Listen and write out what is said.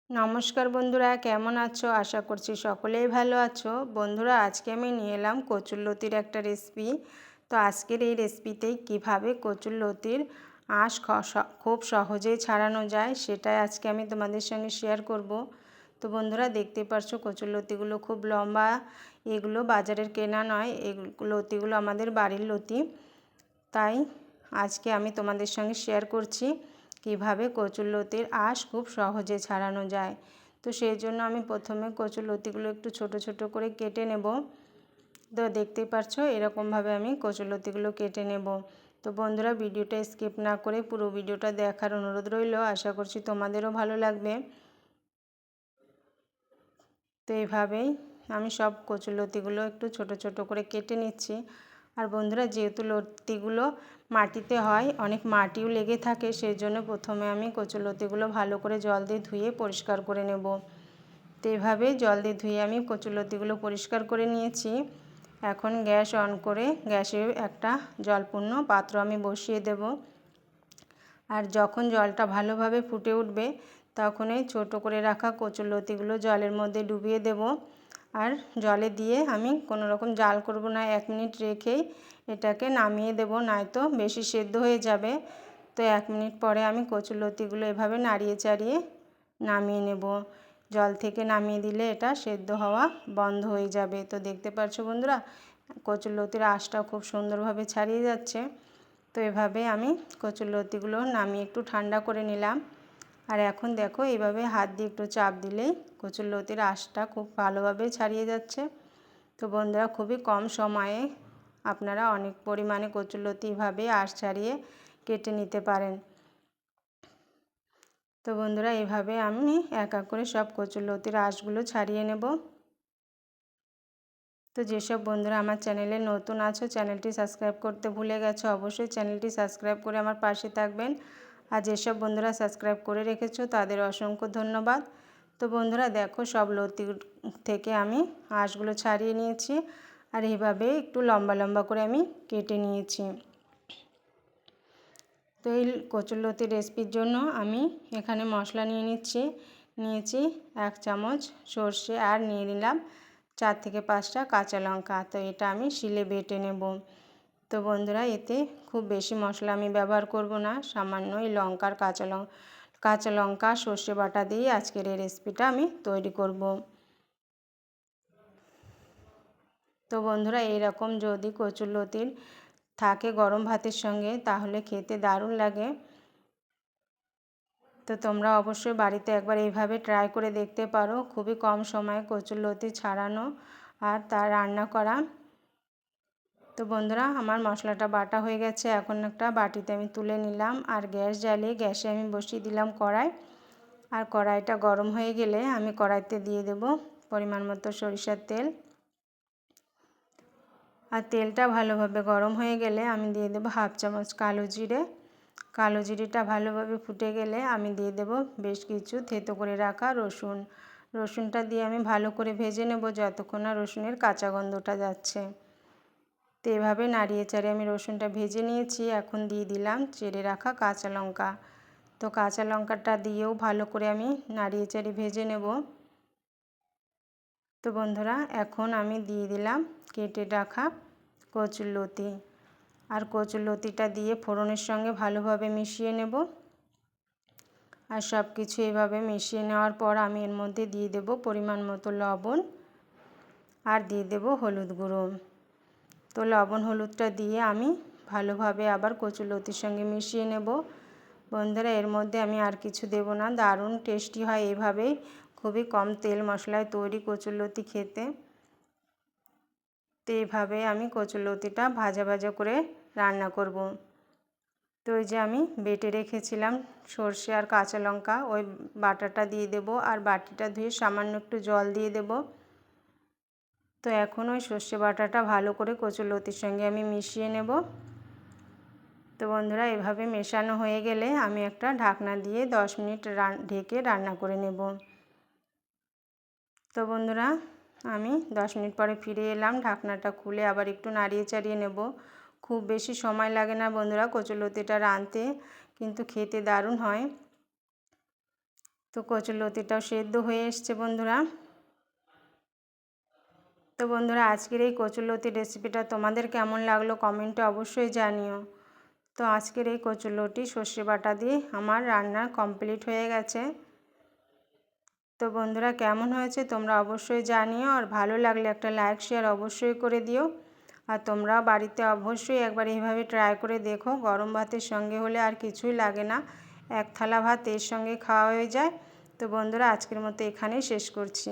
নমস্কার বন্ধুরা, কেমন আছো? আশা করছি সকলেই ভালো আছো। বন্ধুরা, আজকে আমি নিয়ে এলাম কচুরলতির একটা রেসিপি। তো আজকের এই রেসিপিতেই কিভাবে কচুরলতির আঁশ খুব সহজেই ছাড়ানো যায় সেটাই আজকে আমি তোমাদের সঙ্গে শেয়ার করব। তো বন্ধুরা, দেখতে পাচ্ছ কচুরলতিগুলো খুব লম্বা। এগুলো বাজারের কেনা নয়, এই লতিগুলো আমাদের বাড়ির লতি। তাই আজকে আমি তোমাদের সঙ্গে শেয়ার করছি কিভাবে কচুরলতির আঁশ খুব সহজে ছাড়ানো যায়। তো সেই জন্য আমি প্রথমে কচুরলতিগুলো একটু ছোট ছোট করে কেটে নেব। তো দেখতেই পাচ্ছো এরকমভাবে আমি কচুরলতিগুলো কেটে নেব। তো বন্ধুরা, ভিডিওটা স্কিপ না করে পুরো ভিডিওটা দেখার অনুরোধ রইল। আশা করছি তোমাদেরও ভালো লাগবে। তো এইভাবেই আমি সব কচুরলতিগুলো একটু ছোট ছোট করে কেটে নিচ্ছি। আর বন্ধুরা, যেহেতু লতিগুলো মাটিতে হয়, অনেক মাটিও লেগে থাকে, সেই জন্য প্রথমে আমি কচুরলতিগুলো ভালো করে জল দিয়ে ধুয়ে পরিষ্কার করে নেব। তো এইভাবে জল দিয়ে ধুয়ে আমি কচুরলতিগুলো পরিষ্কার করে নিয়েছি। এখন গ্যাস অন করে গ্যাসে একটা জলপূর্ণ পাত্র আমি বসিয়ে দেব। আর যখন জলটা ভালোভাবে ফুটে উঠবে তখন এই ছোটো করে রাখা কচুরলতিগুলো জলের মধ্যে ডুবিয়ে দেব। আর জলে দিয়ে আমি কোনো রকম জাল করব না, 1 মিনিট রেখেই এটাকে নামিয়ে দেব, নয়তো বেশি সেদ্ধ হয়ে যাবে। তো 1 মিনিট পরে আমি কচুরলতিগুলো এভাবে নাড়িয়ে চাড়িয়ে নামিয়ে নেব। জল থেকে নামিয়ে দিলে এটা সেদ্ধ হওয়া বন্ধ হয়ে যাবে। তো দেখতে পাচ্ছ বন্ধুরা, কচুরলতির আঁশটাও খুব সুন্দরভাবে ছাড়িয়ে যাচ্ছে। তো এভাবে আমি কচুরলতিগুলো নামিয়ে একটু ঠান্ডা করে নিলাম। আর এখন দেখো, এইভাবে হাত দিয়ে একটু চাপ দিলেই কচুরলতির আঁশটা খুব ভালোভাবে ছাড়িয়ে যাচ্ছে। তো বন্ধুরা, খুবই কম সময়ে আপনারা অনেক পরিমাণে কচুরলতি এভাবে আঁশ ছাড়িয়ে কেটে নিতে পারেন। তো বন্ধুরা, এইভাবে আমি এক এক করে সব কচুরলতির আঁশগুলো ছাড়িয়ে নেব। তো যেসব বন্ধুরা আমার চ্যানেলে নতুন আছো, চ্যানেলটি সাবস্ক্রাইব করতে ভুলে গেছো, অবশ্যই চ্যানেলটি সাবস্ক্রাইব করে আমার পাশে থাকবেন। আর যেসব বন্ধুরা সাবস্ক্রাইব করে রেখেছো তাদের অসংখ্য ধন্যবাদ। তো বন্ধুরা দেখো, সব লতি থেকে আমি আঁশগুলো ছাড়িয়ে নিয়েছি। আর এইভাবে একটু লম্বা লম্বা করে আমি কেটে নিয়েছি। তো এই কচুরলতির রেসিপির জন্য আমি এখানে মশলা নিয়েছি 1 চামচ সর্ষে, আর নিয়ে নিলাম 4 থেকে 5টা কাঁচা লঙ্কা। তো এটা আমি শিলে বেটে নেব। তো বন্ধুরা, এতে খুব বেশি মশলা আমি ব্যবহার করব না, সামান্য এই লঙ্কার কাঁচা লঙ্কা সর্ষে বাটা দিয়ে আজকের এই রেসিপিটা আমি তৈরি করব। তো বন্ধুরা, এইরকম যদি কচুরলতির থাকে গরম ভাতের সঙ্গে তাহলে খেতে দারুণ লাগে। তো তোমরা অবশ্যই বাড়িতে একবার এইভাবে ট্রাই করে দেখতে পারো। খুবই কম সময়ে কচুরলতি ছাড়ানো আর তা রান্না করা। তো বন্ধুরা, আমার মশলাটা বাটা হয়ে গেছে। এখন একটা বাটিতে আমি তুলে নিলাম। আর গ্যাস জ্বালিয়ে গ্যাসে আমি বসিয়ে দিলাম কড়াই। আর কড়াইটা গরম হয়ে গেলে আমি কড়াইতে দিয়ে দেব পরিমাণ মতো সরিষার তেল। আর তেলটা ভালোভাবে গরম হয়ে গেলে আমি দিয়ে দেব 1/2 চামচ কালো জিরে। কালো জিরেটা ভালোভাবে ফুটে গেলে আমি দিয়ে দেব বেশ কিছু থেতো করে রাখা রসুন। রসুনটা দিয়ে আমি ভালো করে ভেজে নেব যতক্ষণ না রসুনের কাঁচা গন্ধটা যাচ্ছে। তো এভাবে নাড়িয়ে চাড়িয়ে আমি রসুনটা ভেজে নিয়েছি। এখন দিয়ে দিলাম চেড়ে রাখা কাঁচা লঙ্কা। তো কাঁচা লঙ্কাটা দিয়েও ভালো করে আমি নাড়িয়ে চাড়িয়ে ভেজে নেব। তো বন্ধুরা, এখন আমি দিয়ে দিলাম কেটে রাখা কচুরলতি। আর কচুরলতিটা দিয়ে ফোড়নের সঙ্গে ভালোভাবে মিশিয়ে নেব। আর সব কিছু এভাবে মিশিয়ে নেওয়ার পর আমি এর মধ্যে দিয়ে দেব পরিমাণ মতো লবণ, আর দিয়ে দেব হলুদ গুঁড়ো। তো লবণ হলুদটা দিয়ে আমি ভালোভাবে আবার কচুরলতির সঙ্গে মিশিয়ে নেব। বন্ধুরা, এর মধ্যে আমি আর কিছু দেব না, দারুণ টেস্টি হয় এইভাবেই, খুবই কম তেল মশলায় তৈরি কচুরলতি খেতে। তো এইভাবে আমি কচুরলতিটা ভাজা ভাজা করে রান্না করব। তো ওই যে আমি বেটে রেখেছিলাম সর্ষে আর কাঁচা লঙ্কা, ওই বাটাটা দিয়ে দেব। আর বাটিটা ধুয়ে সামান্য একটু জল দিয়ে দেব। তো এখন ওই সর্ষে বাটাটা ভালো করে কচুরলতির সঙ্গে আমি মিশিয়ে নেব। তো বন্ধুরা, এভাবে মেশানো হয়ে গেলে আমি একটা ঢাকনা দিয়ে 10 মিনিট ঢেকে রান্না করে নেব। তো বন্ধুরা, আমি 10 মিনিট পরে ফিরে এলাম। ঢাকনাটা খুলে আবার একটু নাড়িয়ে চাড়িয়ে নেব। খুব বেশি সময় লাগে না বন্ধুরা কচুরলতিটা রাঁধতে, কিন্তু খেতে দারুণ হয়। তো তো কচুরলতিটাও সেদ্ধ হয়ে এসছে বন্ধুরা। তো বন্ধুরা আজকের এই কচুরলতি রেসিপিটা তোমাদের কেমন লাগলো কমেন্টে অবশ্যই জানিও। তো আজকের এই কচুরলতি সর্ষে বাটা দিয়ে আমার রান্না কমপ্লিট হয়ে গেছে। তো বন্ধুরা কেমন হয়েছে তোমরা অবশ্যই জানিও, আর ভালো লাগলে একটা লাইক শেয়ার অবশ্যই করে দিও। আর তোমরাও বাড়িতে অবশ্যই একবার এইভাবে ট্রাই করে দেখো। গরম ভাতের সঙ্গে হলে আর কিছুই লাগে না, এক থালা ভাত এর সঙ্গে খাওয়া হয়ে যায়। তো বন্ধুরা আজকের মতো এখানেই শেষ করছি।